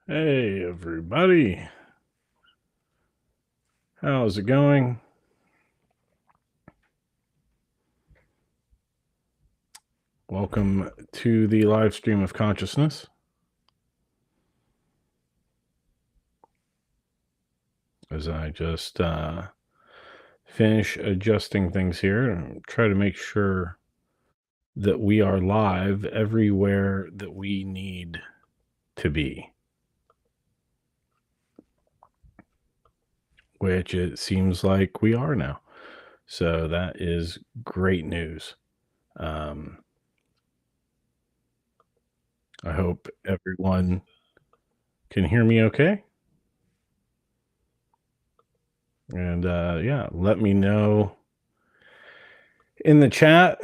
Hey, everybody. How's it going? Welcome to the live stream of consciousness. As I just finish adjusting things here and try to make sure that we are live everywhere that we need to be, which it seems like we are now. So that is great news. Um, I hope everyone can hear me okay. And yeah, let me know in the chat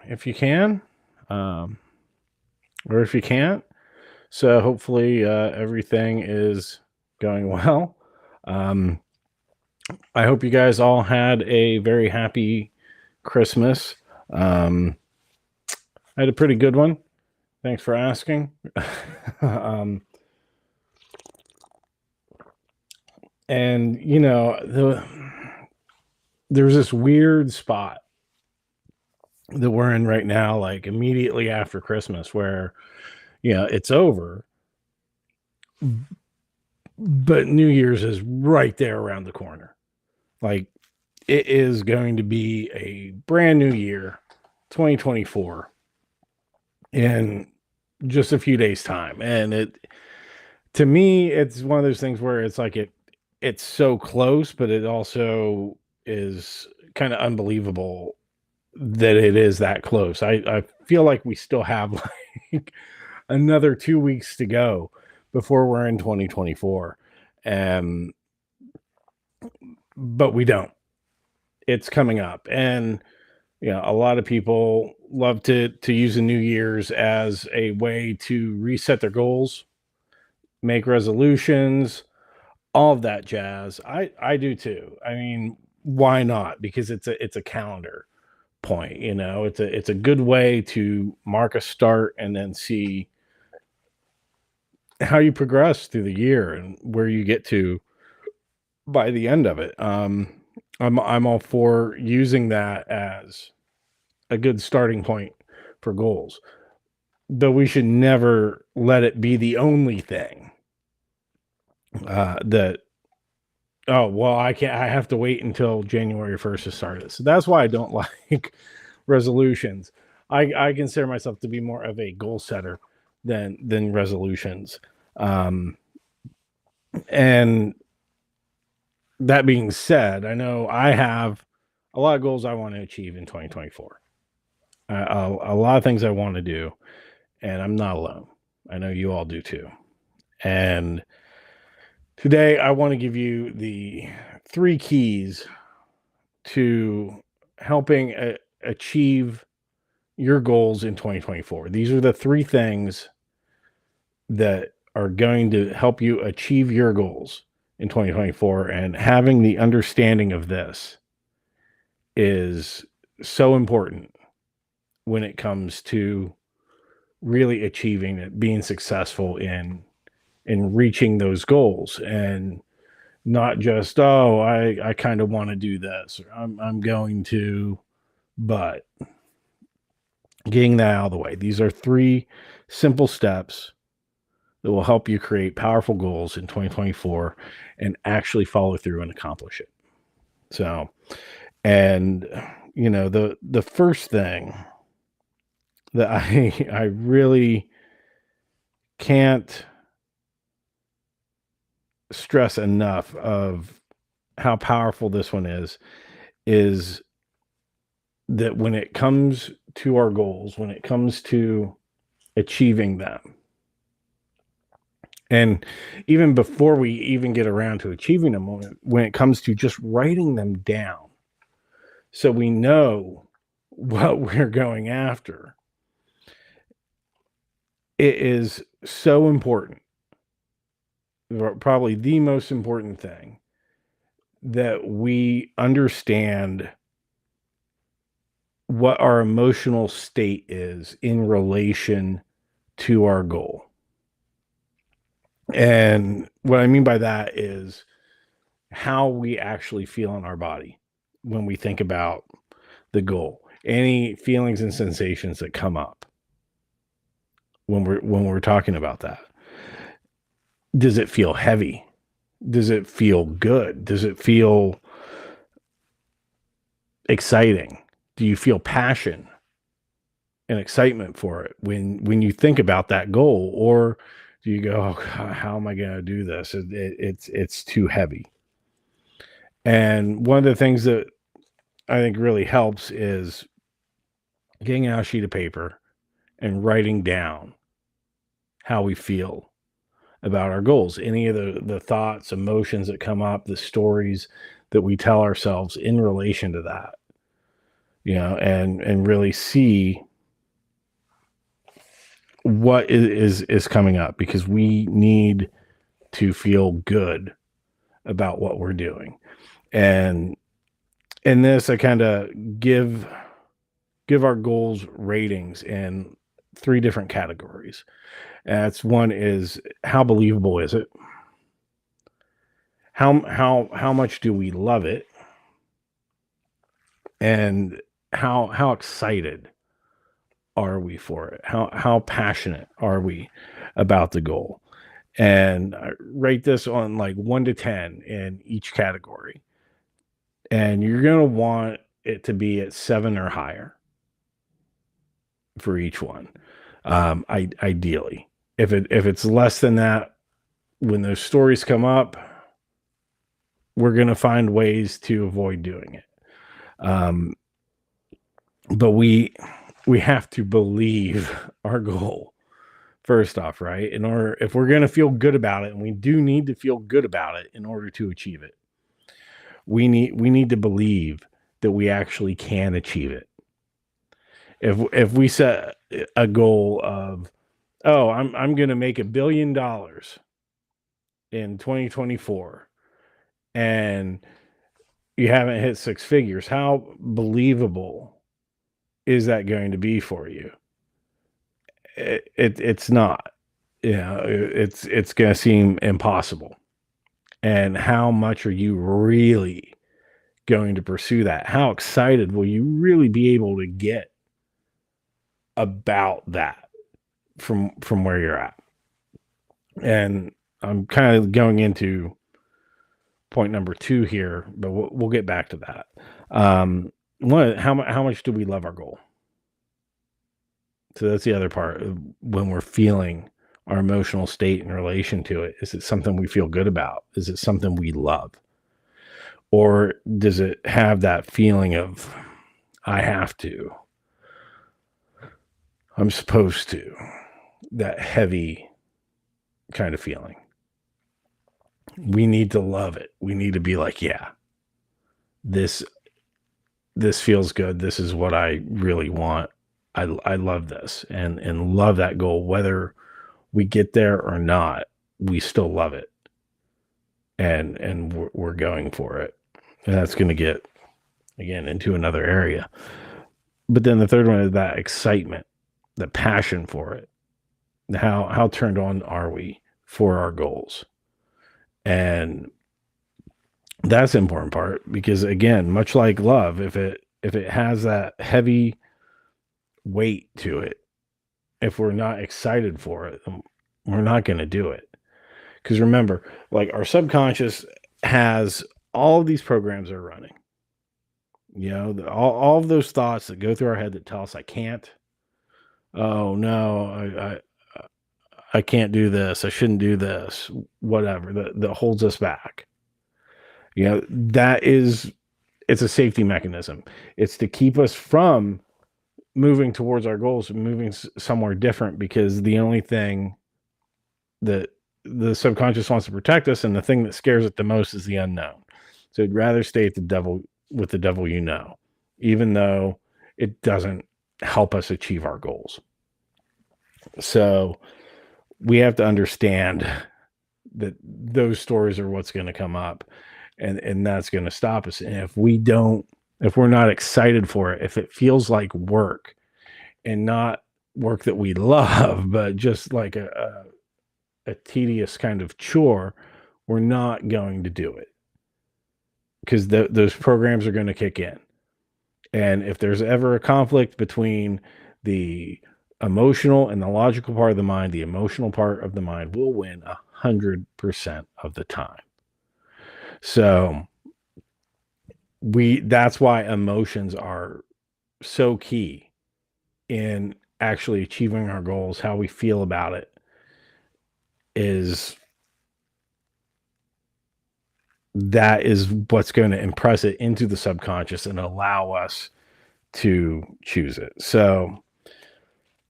if you can, um, or if you can't. So hopefully everything is going well. Um, I hope you guys all had a very happy Christmas. I had a pretty good one. Thanks for asking. um, and you know, there's this weird spot that we're in right now, like immediately after Christmas, where it's over, but New Year's is right there around the corner. Like it is going to be a brand new year, 2024, in just a few days' time. And it to me, it's one of those things where it's like it's so close, but it also is kind of unbelievable that it is that close. I feel like we still have like another 2 weeks to go before we're in 2024. Um, but we don't. It's coming up. And a lot of people love to use the New Year's as a way to reset their goals, make resolutions, all of that jazz. I do too. I mean, why not? Because it's a calendar point. It's a good way to mark a start and then see how you progress through the year and where you get to by the end of it. I'm all for using that as a good starting point for goals, but we should never let it be the only thing that oh well I have to wait until January 1st to start it. So that's why I don't like resolutions. I consider myself to be more of a goal setter than resolutions. um and that being said, I know I have a lot of goals I want to achieve in 2024. A lot of things I want to do, and I'm not alone. I know you all do too. And today, I want to give you the three keys to helping achieve your goals in 2024. These are the three things that are going to help you achieve your goals in 2024. And having the understanding of this is so important when it comes to really achieving it, being successful in reaching those goals. And not just, oh, I kind of want to do this, or I'm going to, but getting that out of the way. These are three simple steps that will help you create powerful goals in 2024 and actually follow through and accomplish it. So, and the first thing that I really can't stress enough of how powerful this one is that when it comes to our goals, when it comes to achieving them, and even before we even get around to achieving them, when it comes to just writing them down so we know what we're going after, it is so important. Probably the most important thing that we understand what our emotional state is in relation to our goal. And what I mean by that is how we actually feel in our body when we think about the goal. Any feelings and sensations that come up when we're talking about that. Does it feel heavy? Does it feel good? Does it feel exciting? Do you feel passion and excitement for it when you think about that goal, or do you go, oh, God, how am I going to do this? It's too heavy. And one of the things that I think really helps is getting out a sheet of paper and writing down how we feel about our goals, any of the thoughts, emotions that come up, the stories that we tell ourselves in relation to that, and really see what is coming up, because we need to feel good about what we're doing. And in this, I kind of give our goals ratings in 3 different categories. And that's one is, how believable is it? How much do we love it? And how excited are we for it? How passionate are we about the goal? And I rate this on like 1 to 10 in each category. And you're going to want it to be at 7 or higher for each one. Ideally, if it's less than that, when those stories come up, we're going to find ways to avoid doing it. But we have to believe our goal first off, right? In order, if we're going to feel good about it, and we do need to feel good about it in order to achieve it, we need to believe that we actually can achieve it. If we set a goal of, oh, I'm going to make $1 billion in 2024, and you haven't hit 6 figures, how believable is that going to be for you? It's not. It's going to seem impossible. And how much are you really going to pursue that? How excited will you really be able to get about that from where you're at? And I'm kind of going into point number 2 here, but we'll get back to that. How much do we love our goal? So that's the other part. When we're feeling our emotional state in relation to it, is it something we feel good about? Is it something we love? Or does it have that feeling of, I have to, I'm supposed to, that heavy kind of feeling? We need to love it. We need to be like, yeah, this feels good. This is what I really want. I love this and love that goal. Whether we get there or not, we still love it. And we're going for it. And that's going to get, again, into another area. But then the third one is that excitement, the passion for it. How turned on are we for our goals? And that's the important part, because again, much like love, if it has that heavy weight to it, if we're not excited for it, then we're not going to do it. Because remember, like, our subconscious has all of these programs are running. All of those thoughts that go through our head that tell us, I can't. Oh no, I can't do this. I shouldn't do this. Whatever that holds us back. It's a safety mechanism. It's to keep us from moving towards our goals and moving somewhere different, because the only thing that the subconscious wants to protect us, and the thing that scares it the most, is the unknown. So it'd rather stay with the devil, even though it doesn't help us achieve our goals. So we have to understand that those stories are what's going to come up, and that's going to stop us. And if we're not excited for it, if it feels like work, and not work that we love, but just like a tedious kind of chore, we're not going to do it because those programs are going to kick in. And if there's ever a conflict between the emotional and the logical part of the mind, the emotional part of the mind will win 100% of the time. So that's why emotions are so key in actually achieving our goals. How we feel about it is what's going to impress it into the subconscious and allow us to choose it. So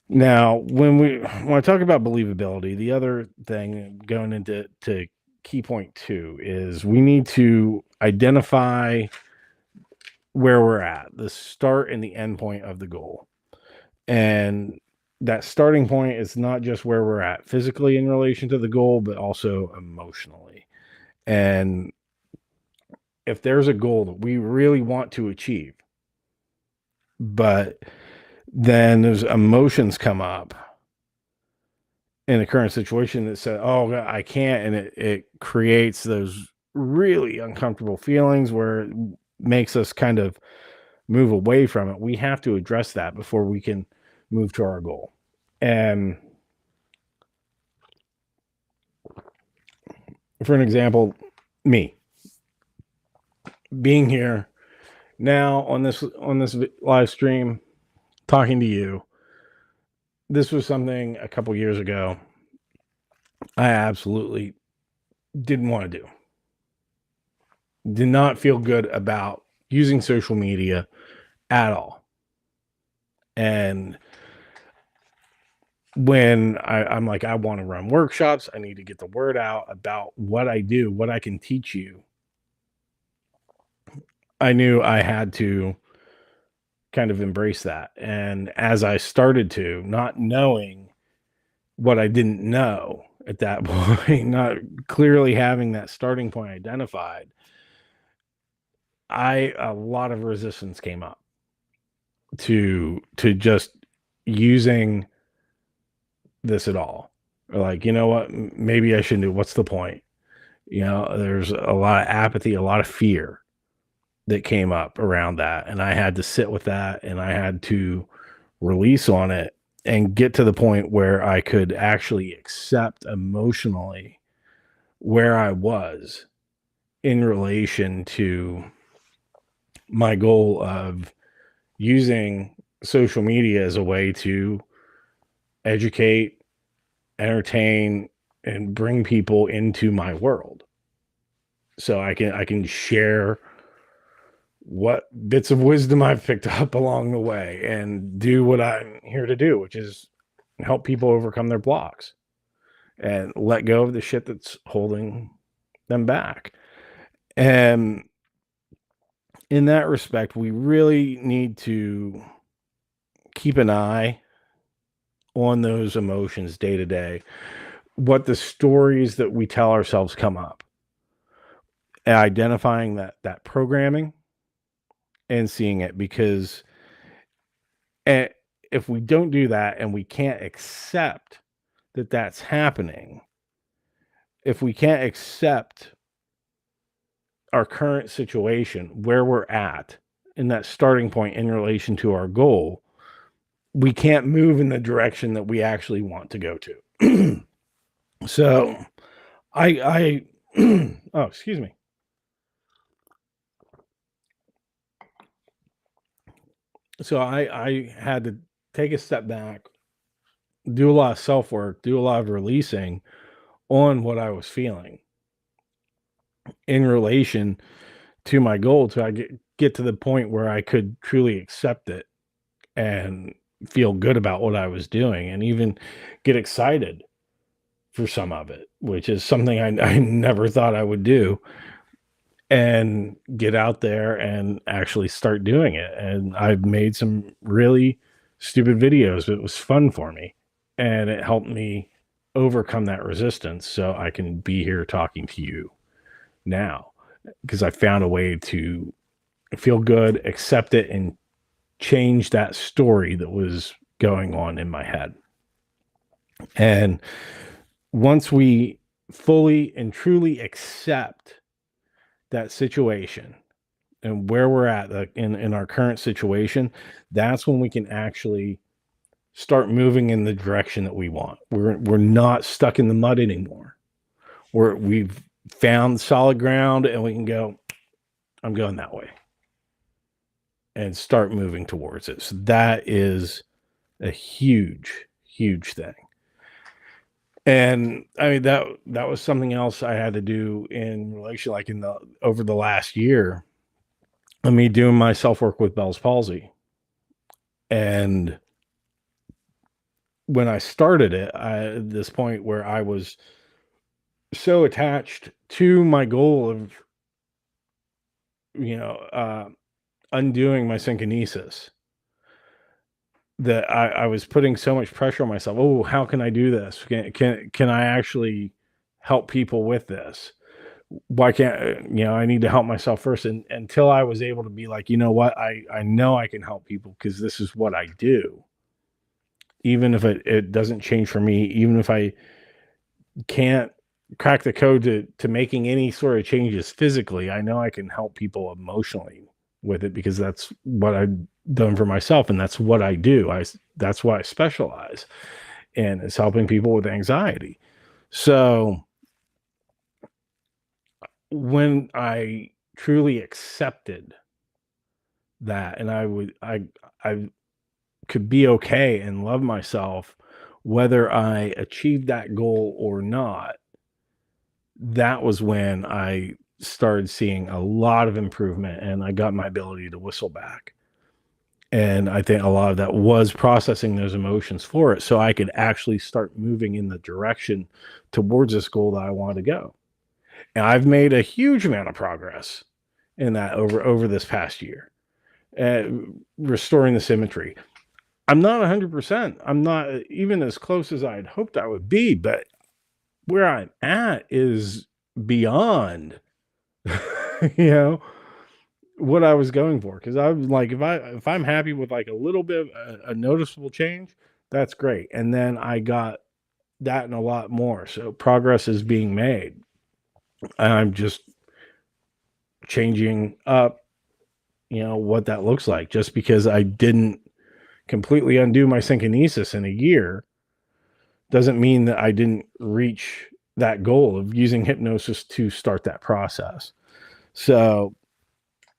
now when I talk about believability, the other thing going into key point 2 is we need to identify where we're at, the start and the end point of the goal. And that starting point is not just where we're at physically in relation to the goal, but also emotionally. And if there's a goal that we really want to achieve, but then those emotions come up in the current situation that said, oh, I can't. And it creates those really uncomfortable feelings where it makes us kind of move away from it. We have to address that before we can move to our goal. And for an example, me being here now on this live stream, talking to you, this was something a couple years ago I absolutely didn't want to do. Did not feel good about using social media at all. And when I'm like, I want to run workshops, I need to get the word out about what I do, what I can teach you, I knew I had to kind of embrace that. And as I started to, not knowing what I didn't know at that point, not clearly having that starting point identified, a lot of resistance came up to just using this at all. Like, you know what, maybe I shouldn't do. What's the point? There's a lot of apathy, a lot of fear that came up around that, and I had to sit with that, and I had to release on it and get to the point where I could actually accept emotionally where I was in relation to my goal of using social media as a way to educate, entertain, and bring people into my world. So I can share what bits of wisdom I've picked up along the way and do what I'm here to do, which is help people overcome their blocks and let go of the shit that's holding them back. And in that respect, we really need to keep an eye on those emotions day to day, what the stories that we tell ourselves come up, and identifying that programming and seeing it, because if we don't do that and we can't accept that that's happening, if we can't accept our current situation, where we're at in that starting point in relation to our goal, we can't move in the direction that we actually want to go to. So I oh, excuse me. So I had to take a step back, do a lot of self work, do a lot of releasing on what I was feeling in relation to my goal, to I get to the point where I could truly accept it and feel good about what I was doing, and even get excited for some of it, which is something I never thought I would do, and get out there and actually start doing it. And I've made some really stupid videos. It was fun for me, and it helped me overcome that resistance so I can be here talking to you now, because I found a way to feel good, accept it, and change that story that was going on in my head. And once we fully and truly accept that situation and where we're at in our current situation, that's when we can actually start moving in the direction that we want. We're not stuck in the mud anymore. We've found solid ground and we can go, I'm going that way, and start moving towards it. So that is a huge, huge thing. And I mean that was something else I had to do in relation, like over the last year, of me doing my self work with Bell's palsy. And when I started it, at this point where I was so attached to my goal of, you know, undoing my synkinesis, that I was putting so much pressure on myself. Oh, how can I do this? Can I actually help people with this? Why can't, I need to help myself first. And until I was able to be like, you know what, I know I can help people because this is what I do. Even if it doesn't change for me, even if I can't crack the code to making any sort of changes physically, I know I can help people emotionally with it because that's what I've done for myself, and that's what I do. That's why I specialize in, is helping people with anxiety. So when I truly accepted that, and I could be okay and love myself whether I achieved that goal or not, that was when I started seeing a lot of improvement and I got my ability to whistle back. And I think a lot of that was processing those emotions for it so I could actually start moving in the direction towards this goal that I want to go. And I've made a huge amount of progress in that over this past year, restoring the symmetry. I'm not 100%. I'm not even as close as I'd hoped I would be, but where I'm at is beyond, you know, what I was going for. Because I was like, if I'm happy with like a little bit of a noticeable change, that's great. And then I got that and a lot more. So progress is being made. And I'm just changing up, what that looks like. Just because I didn't completely undo my synkinesis in a year doesn't mean that I didn't reach that goal of using hypnosis to start that process. So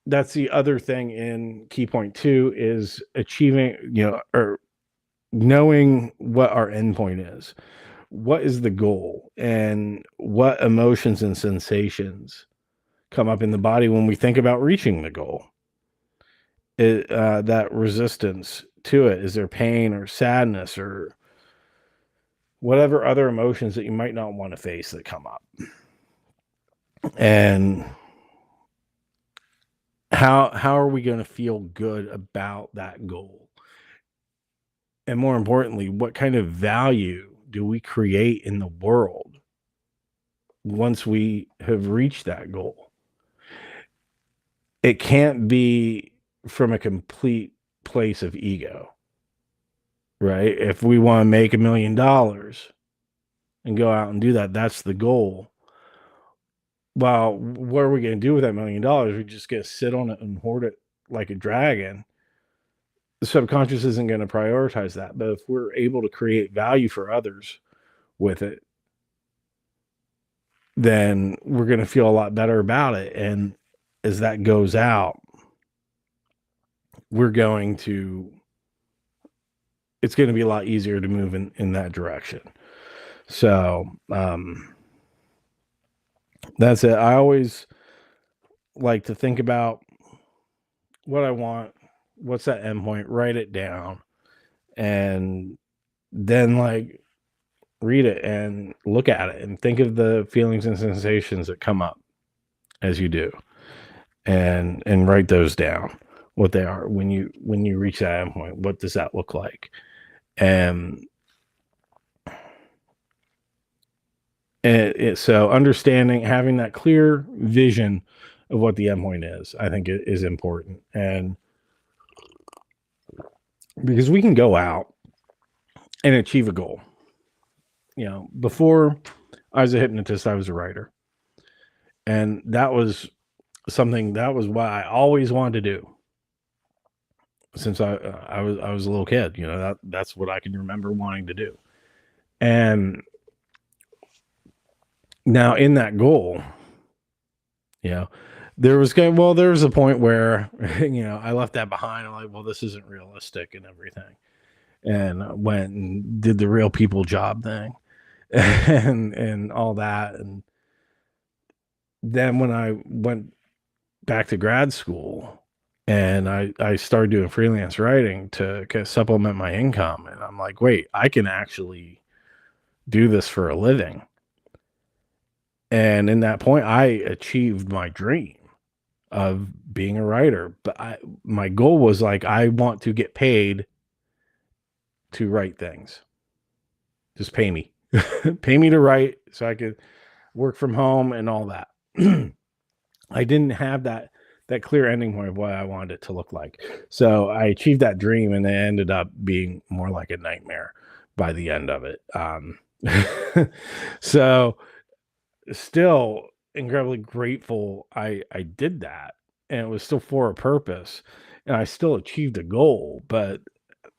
that's the other thing in key point 2 is achieving, or knowing what our endpoint is. What is the goal and what emotions and sensations come up in the body when we think about reaching the goal? That resistance to it, is there pain or sadness or whatever other emotions that you might not want to face that come up? And how are we going to feel good about that goal? And more importantly, what kind of value do we create in the world once we have reached that goal? It can't be from a complete place of ego, right? If we want to make $1 million and go out and do that, that's the goal. Well, what are we going to do with that $1 million? We're just going to sit on it and hoard it like a dragon. The subconscious isn't going to prioritize that. But if we're able to create value for others with it, then we're going to feel a lot better about it. And as that goes out, it's going to be a lot easier to move in that direction. So, that's it. I always like to think about what I want, what's that endpoint, write it down, and then like read it and look at it and think of the feelings and sensations that come up as you do, and write those down, what they are when you reach that endpoint. What does that look like? And so understanding, having that clear vision of what the endpoint is, I think it is important. And because we can go out and achieve a goal, before I was a hypnotist, I was a writer. And that was what I always wanted to do since I was a little kid. That's what I can remember wanting to do. And now in that goal, you know, there was a point where I left that behind. I'm like, well, this isn't realistic and everything. And I went and did the real people job thing and all that. And then when I went back to grad school and I started doing freelance writing to supplement my income, and I'm like, wait, I can actually do this for a living. And in that point, I achieved my dream of being a writer. But my goal was like, I want to get paid to write things. Just pay me, pay me to write so I could work from home and all that. I didn't have that clear ending point of what I wanted it to look like. So I achieved that dream, and it ended up being more like a nightmare by the end of it. So still incredibly grateful I did that, and it was still for a purpose, and I still achieved a goal. But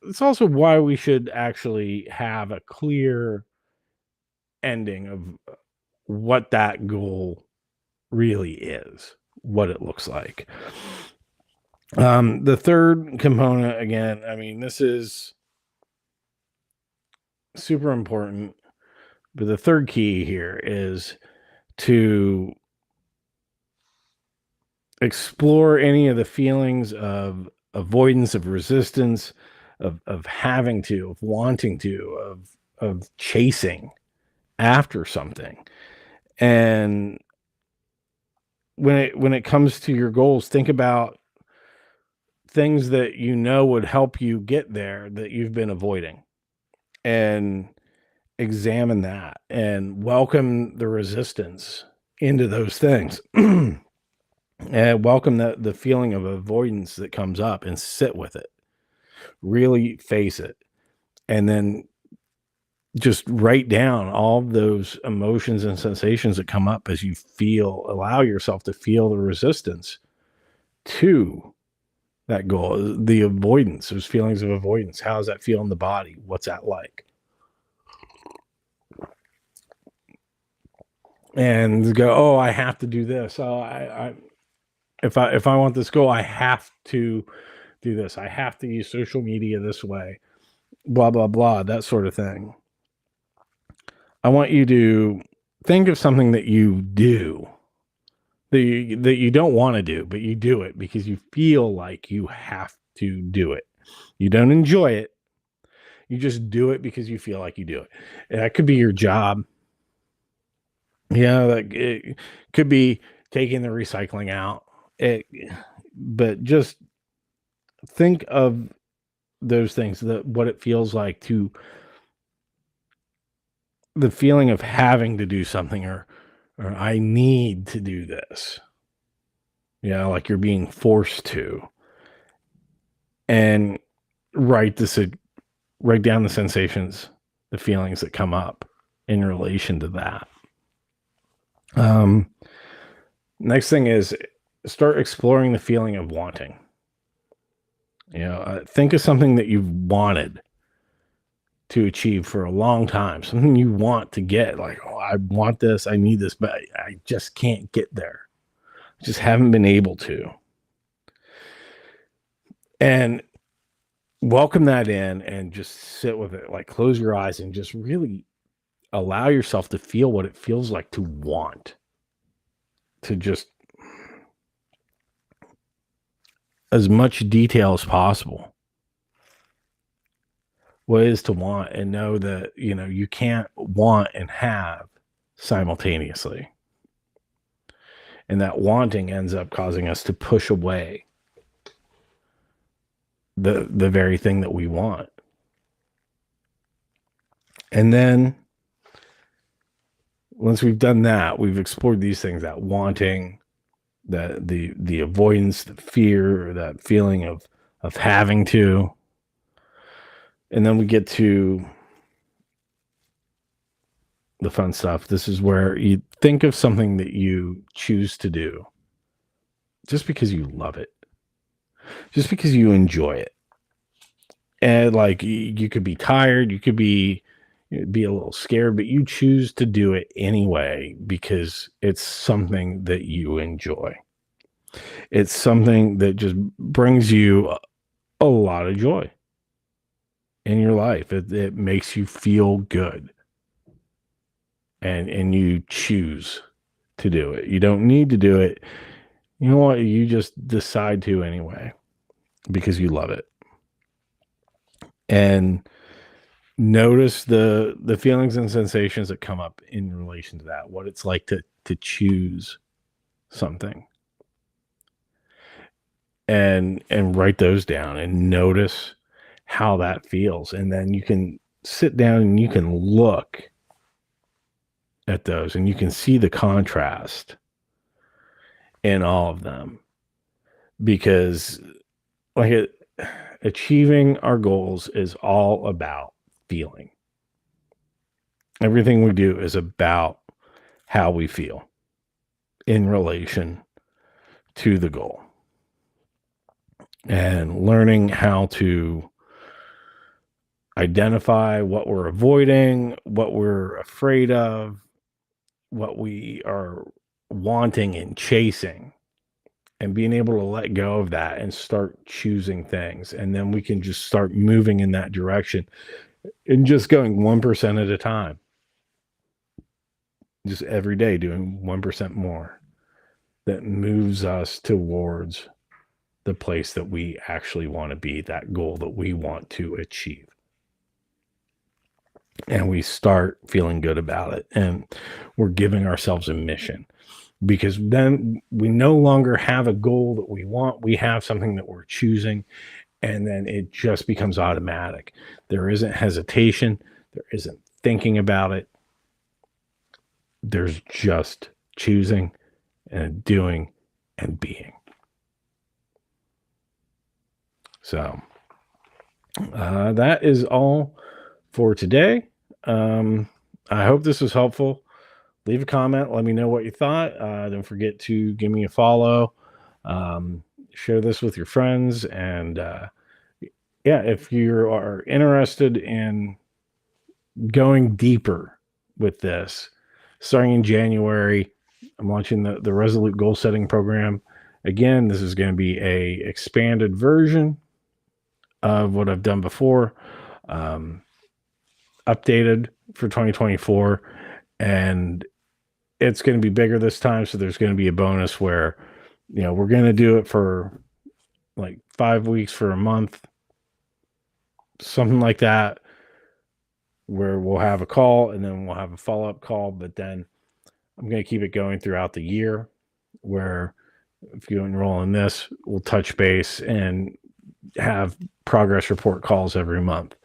it's also why we should actually have a clear ending of what that goal really is, what it looks like. The third component, again, I mean, this is super important, but the third key here is to explore any of the feelings of avoidance, of resistance, of having to, of wanting to, of chasing after something. And when it comes to your goals, think about things that would help you get there that you've been avoiding, and examine that and welcome the resistance into those things. And welcome the feeling of avoidance that comes up, and sit with it, really face it, and then just write down all those emotions and sensations that come up as you allow yourself to feel the resistance to that goal, the avoidance, those feelings of avoidance. How does that feel in the body? What's that like? And go, oh, I have to do this. Oh, if I want this goal, I have to do this. I have to use social media this way. Blah blah blah. That sort of thing. I want you to think of something that you do that you don't want to do, but you do it because you feel like you have to do it. You don't enjoy it. You just do it because you feel like you do it. And that could be your job. Like it could be taking the recycling out. But just think of those things, what it feels like, to the feeling of having to do something, or I need to do this. Like you're being forced to. And write down the sensations, the feelings that come up in relation to that. Next thing is start exploring the feeling of wanting. Think of something that you've wanted to achieve for a long time, something you want to get, like, oh, I want this, I need this, but I just can't get there. I just haven't been able to. And welcome that in and just sit with it. Like, close your eyes and just really allow yourself to feel what it feels like to want, to just as much detail as possible what it is to want, and know that you can't want and have simultaneously, and that wanting ends up causing us to push away the very thing that we want. And then once we've done that, we've explored these things, that wanting, the avoidance, the fear, that feeling of having to. And then we get to the fun stuff. This is where you think of something that you choose to do just because you love it, just because you enjoy it. And like you could be tired, you could be a little scared, but you choose to do it anyway because it's something that you enjoy. It's something that just brings you a lot of joy in your life. It makes you feel good, and you choose to do it. You don't need to do it. You know what? You just decide to anyway because you love it. And notice the feelings and sensations that come up in relation to that. What it's like to choose something. And write those down and notice how that feels. And then you can sit down and you can look at those and you can see the contrast in all of them, because like achieving our goals is all about feeling. Everything we do is about how we feel in relation to the goal, and learning how to identify what we're avoiding, what we're afraid of, what we are wanting and chasing, and being able to let go of that and start choosing things. And then we can just start moving in that direction and just going 1% at a time. Just every day doing 1% more that moves us towards the place that we actually want to be, that goal that we want to achieve. And we start feeling good about it. And we're giving ourselves a mission, because then we no longer have a goal that we want. We have something that we're choosing, and then it just becomes automatic. There isn't hesitation. There isn't thinking about it. There's just choosing and doing and being. So that is all for today. I hope this was helpful. Leave a comment. Let me know what you thought. Don't forget to give me a follow. Share this with your friends. And yeah, if you are interested in going deeper with this, starting in January, I'm launching the Resolute Goal Setting Program. Again, this is going to be a expanded version of what I've done before, updated for 2024, and it's going to be bigger this time. So there's going to be a bonus where, we're going to do it for like 5 weeks for a month, something like that, where we'll have a call and then we'll have a follow-up call. But then I'm going to keep it going throughout the year, where if you enroll in this, we'll touch base and have progress report calls every month.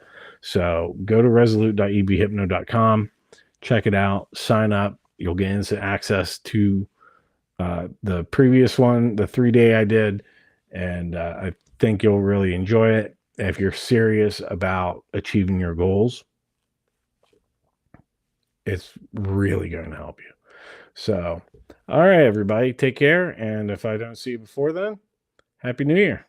So go to resolute.ebhypno.com, check it out, sign up. You'll get instant access to the previous one, the 3-day I did, and I think you'll really enjoy it. If you're serious about achieving your goals, it's really going to help you. So, all right, everybody, take care. And if I don't see you before then, Happy New Year.